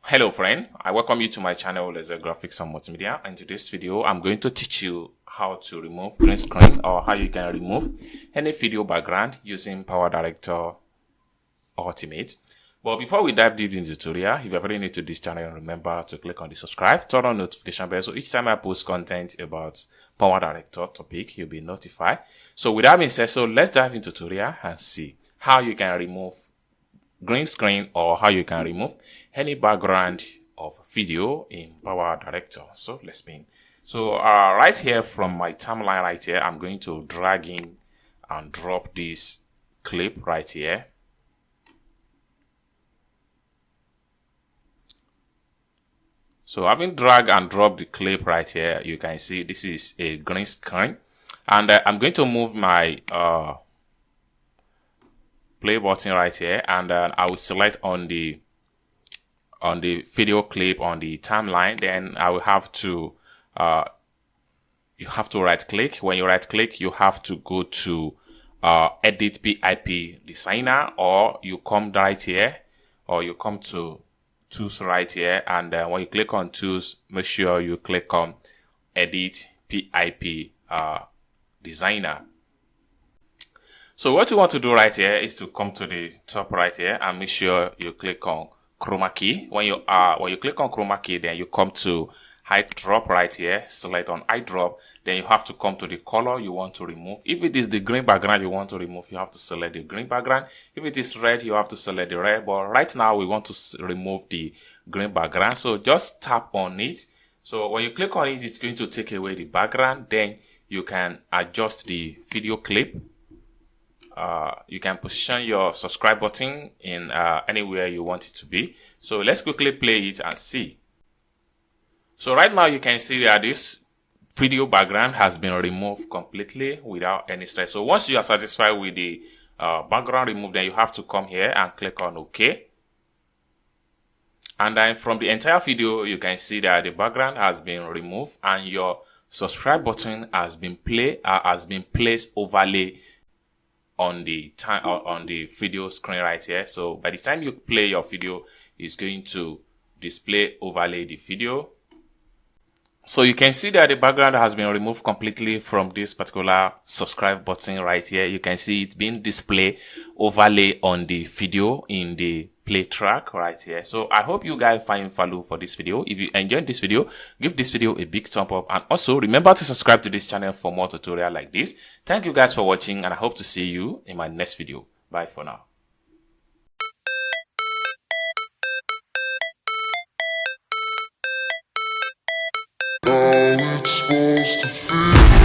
Hello friend, I welcome you to my channel as a graphics and multimedia. And in today's video, I'm going to teach you how to remove green screen or how you can remove any video background using PowerDirector Ultimate. But before we dive deep into the tutorial, if you're very new to this channel, remember to click on the subscribe, turn on notification bell so each time I post content about PowerDirector topic, you'll be notified. So with that being said, so let's dive into tutorial and see how you can remove green screen or how you can remove any background of video in PowerDirector. So let's begin. So right here from my timeline right here, I'm going to drag in and drop this clip right here. So having drag and drop the clip right here, you can see this is a green screen, and I'm going to move my play button right here, and I will select on the video clip on the timeline. Then I will have to you have to right click. When you right click, you have to go to edit PIP designer, or you come right here, or you come to tools right here, and when you click on tools, make sure you click on edit PIP designer. So what you want to do right here is to come to the top right here and make sure you click on chroma key. When you click on chroma key, then you come to height drop right here, select on height drop, then you have to come to the color you want to remove. If it is the green background you want to remove, you have to select the green background. If it is red, you have to select the red, but right now we want to remove the green background, so just tap on it. So when you click on it, it's going to take away the background. Then you can adjust the video clip. You can position your subscribe button in anywhere you want it to be. So let's quickly play it and see. So right now you can see that this video background has been removed completely without any stress. So once you are satisfied with the background removed, then you have to come here and click on OK. And then from the entire video, you can see that the background has been removed and your subscribe button has been placed overlay on the video screen right here. So by the time you play your video, it's going to display overlay the video. So you can see that the background has been removed completely from this particular subscribe button right here. You can see it being displayed overlay on the video in the play track right here. So I hope you guys find value for this video. If you enjoyed this video, give this video a big thumb up, and also remember to subscribe to this channel for more tutorial like this. Thank you guys for watching, and I hope to see you in my next video. Bye for now. How it's supposed to feel.